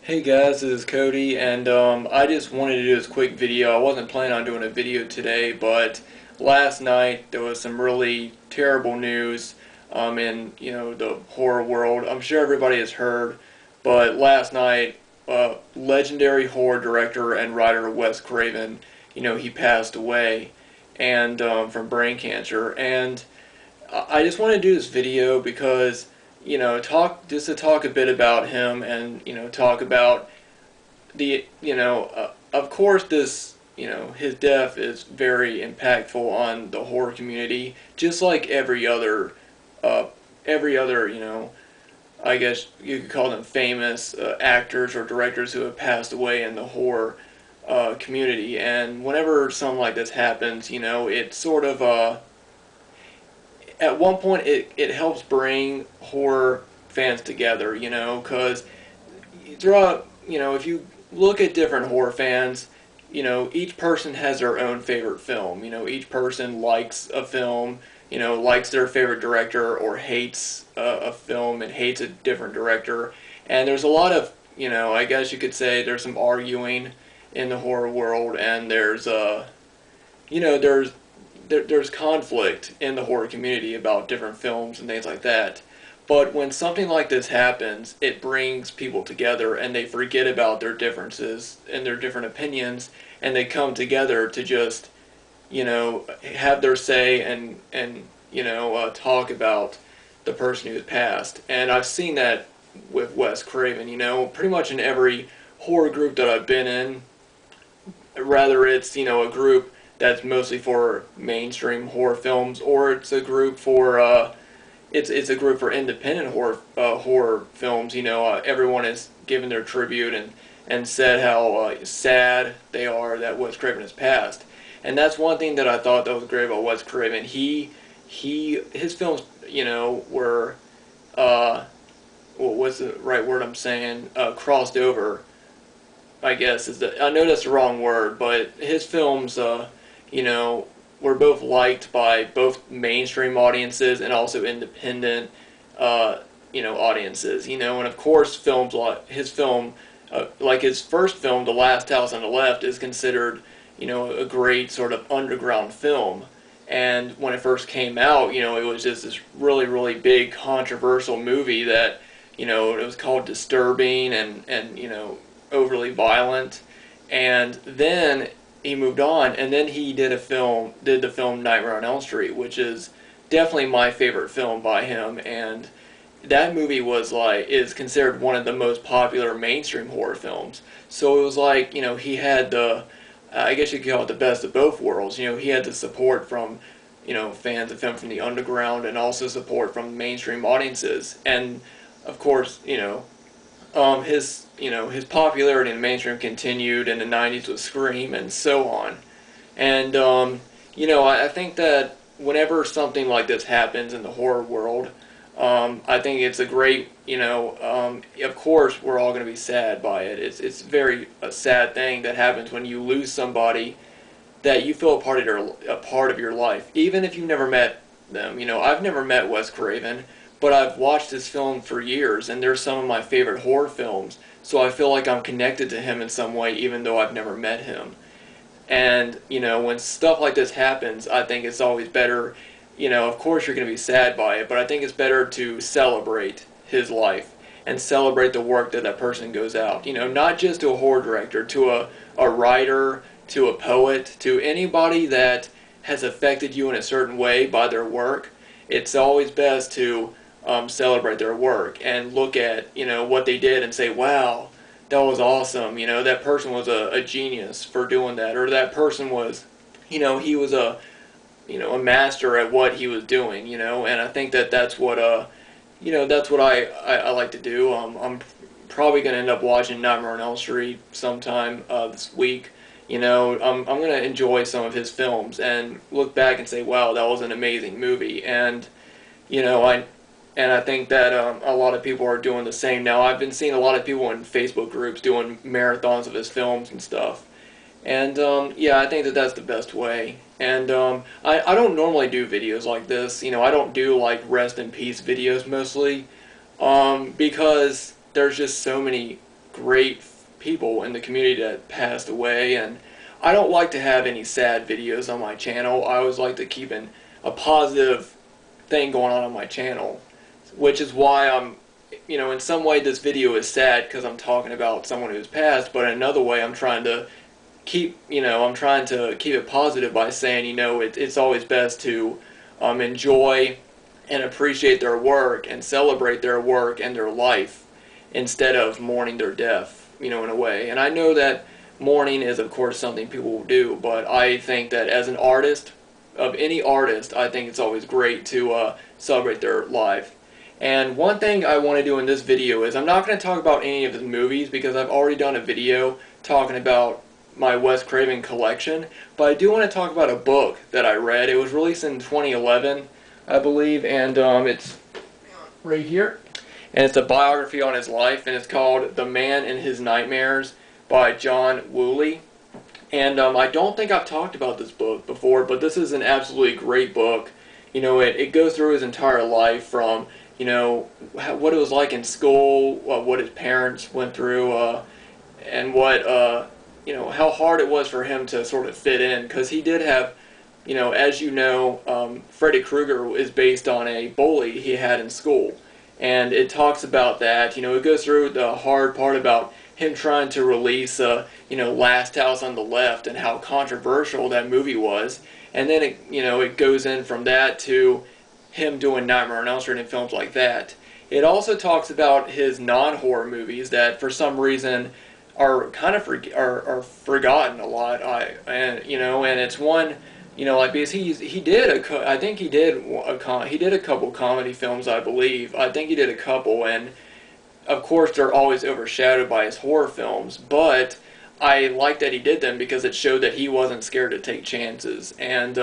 Hey guys, this is Cody, and I just wanted to do this quick video. I wasn't planning on doing a video today, but last night there was some really terrible news in the horror world. I'm sure everybody has heard, but last night, legendary horror director and writer Wes Craven, he passed away, and from brain cancer. And I just want to do this video because talk a bit about him, and talk about the of course this his death is very impactful on the horror community, just like every other I guess you could call them famous actors or directors who have passed away in the horror community. And whenever something like this happens, it sort of at one point it helps bring horror fans together, because throughout, if you look at different horror fans, each person has their own favorite film. Each person likes a film, likes their favorite director, or hates a film and hates a different director. And there's a lot of, I guess you could say there's some arguing in the horror world, and there's you know, there's there's conflict in the horror community about different films and things like that. But when something like this happens, it brings people together, and they forget about their differences and their different opinions, and they come together to just, have their say, and talk about the person who's passed. And I've seen that with Wes Craven, pretty much in every horror group that I've been in, rather it's, a group that's mostly for mainstream horror films, or it's a group for it's a group for independent horror films. Everyone has given their tribute and said how sad they are that Wes Craven has passed. And that's one thing that I thought that was great about Wes Craven. His films, were what's the right word I'm saying? Crossed over, I guess I know that's the wrong word, but his films, were both liked by both mainstream audiences and also independent, audiences. And of course, films like his film, like his first film, The Last House on the Left, is considered, a great sort of underground film. And when it first came out, it was just this really, really big controversial movie that, it was called disturbing and overly violent. And then he moved on, and then he did the film Nightmare on Elm Street, which is definitely my favorite film by him. And that movie is considered one of the most popular mainstream horror films. So it was like, he had I guess you could call it the best of both worlds. He had the support from, fans of him from the underground, and also support from mainstream audiences. And of course, his popularity in the mainstream continued in the 90s with Scream and so on. And I think that whenever something like this happens in the horror world, I think it's a great, of course we're all going to be sad by it. It's very a sad thing that happens when you lose somebody that you feel a part of your life, even if you've never met them. I've never met Wes Craven, but I've watched his film for years, and they're some of my favorite horror films. So I feel like I'm connected to him in some way, even though I've never met him. And, when stuff like this happens, I think it's always better, of course you're going to be sad by it, but I think it's better to celebrate his life and celebrate the work that person goes out. Not just to a horror director, to a writer, to a poet, to anybody that has affected you in a certain way by their work. It's always best to celebrate their work and look at, what they did and say, wow, that was awesome. That person was a genius for doing that, or that person was, he was a master at what he was doing, and I think that that's what, that's what I like to do. I'm probably going to end up watching Nightmare on Elm Street sometime this week. I'm going to enjoy some of his films and look back and say, wow, that was an amazing movie. And, I think that a lot of people are doing the same now. I've been seeing a lot of people in Facebook groups doing marathons of his films and stuff. And, yeah, I think that that's the best way. And I don't normally do videos like this. I don't do, like, rest in peace videos mostly, because there's just so many great people in the community that passed away, and I don't like to have any sad videos on my channel. I always like to keep a positive thing going on my channel, which is why I'm, in some way this video is sad because I'm talking about someone who's passed, but in another way I'm trying to keep it positive by saying, it's always best to enjoy and appreciate their work and celebrate their work and their life instead of mourning their death, in a way. And I know that mourning is, of course, something people will do, but I think that as an artist, of any artist, I think it's always great to celebrate their life. And one thing I want to do in this video is I'm not going to talk about any of his movies because I've already done a video talking about my Wes Craven collection, but I do want to talk about a book that I read. It was released in 2011, I believe, and it's right here. And it's a biography on his life, and it's called The Man and His Nightmares by John Woolley. And I don't think I've talked about this book before, but this is an absolutely great book. It goes through his entire life from, what it was like in school, what his parents went through, and what, how hard it was for him to sort of fit in, because he did have, as Freddy Krueger is based on a bully he had in school. And it talks about that, it goes through the hard part about him trying to release, Last House on the Left and how controversial that movie was. And then it goes in from that to him doing Nightmare on Elm Street and films like that. It also talks about his non-horror movies that for some reason are kind of are forgotten a lot. And it's one, because he did I think he did a couple comedy films, I believe. I think he did a couple, and of course they're always overshadowed by his horror films, but I like that he did them because it showed that he wasn't scared to take chances. And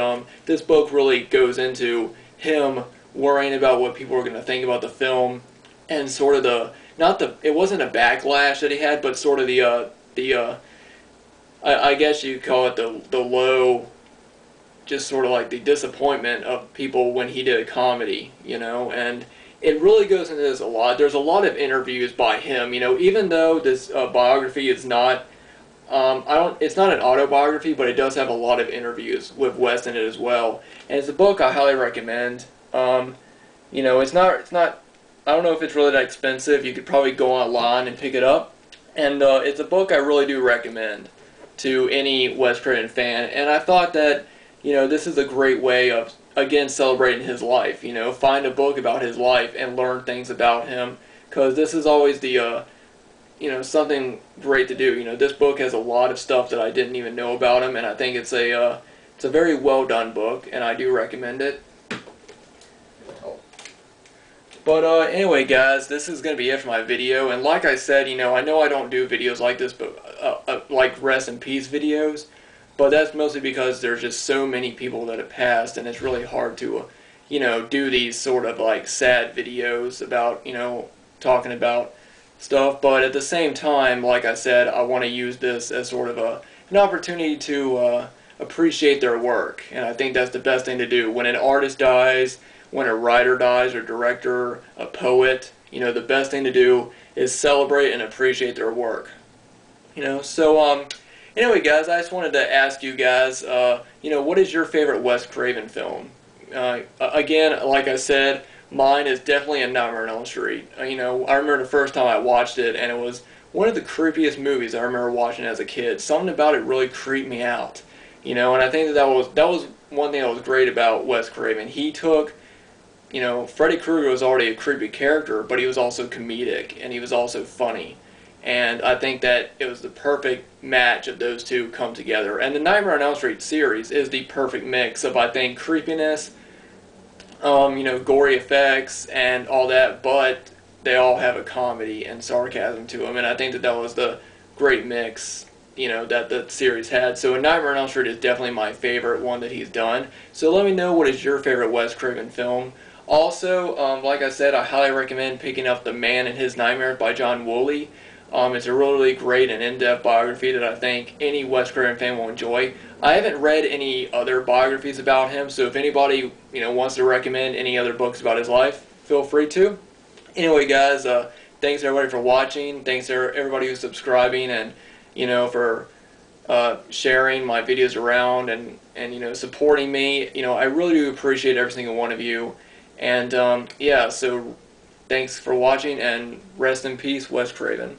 this book really goes into him worrying about what people are going to think about the film, and sort of it wasn't a backlash that he had, but sort of I guess you'd call it the low, just sort of like the disappointment of people when he did a comedy, and it really goes into this a lot. There's a lot of interviews by him, even though this biography is not, it's not an autobiography, but it does have a lot of interviews with Wes in it as well. And it's a book I highly recommend. It's not, I don't know if it's really that expensive. You could probably go online and pick it up. And it's a book I really do recommend to any Wes Craven fan. And I thought that, this is a great way of, again, celebrating his life. Find a book about his life and learn things about him, because this is always the, something great to do. This book has a lot of stuff that I didn't even know about him, and I think it's a very well done book, and I do recommend it. But anyway, guys, this is going to be it for my video. And like I said, I know I don't do videos like this, but like rest in peace videos. But that's mostly because there's just so many people that have passed, and it's really hard to, do these sort of like sad videos about, talking about stuff. But at the same time, like I said, I want to use this as sort of an opportunity to appreciate their work. And I think that's the best thing to do. When an artist dies, when a writer dies, or director, a poet, the best thing to do is celebrate and appreciate their work. So anyway, guys, I just wanted to ask you guys, what is your favorite Wes Craven film? Again, like I said, mine is definitely A Nightmare on Elm Street. I remember the first time I watched it, and it was one of the creepiest movies I remember watching as a kid. Something about it really creeped me out, and I think that was one thing that was great about Wes Craven. He took, Freddy Krueger was already a creepy character, but he was also comedic, and he was also funny. And I think that it was the perfect match of those two come together. And the Nightmare on Elm Street series is the perfect mix of, I think, creepiness, gory effects, and all that, but they all have a comedy and sarcasm to them. And I think that was the great mix, that the series had. So A Nightmare on Elm Street is definitely my favorite one that he's done. So let me know, what is your favorite Wes Craven film? Also, like I said, I highly recommend picking up The Man and His Nightmares by John Woolley. It's a really great and in-depth biography that I think any Wes Craven fan will enjoy. I haven't read any other biographies about him, so if anybody wants to recommend any other books about his life, feel free to. Anyway, guys, thanks everybody for watching. Thanks to everybody who's subscribing and, for sharing my videos around and supporting me. I really do appreciate every single one of you. And yeah, so thanks for watching, and rest in peace, Wes Craven.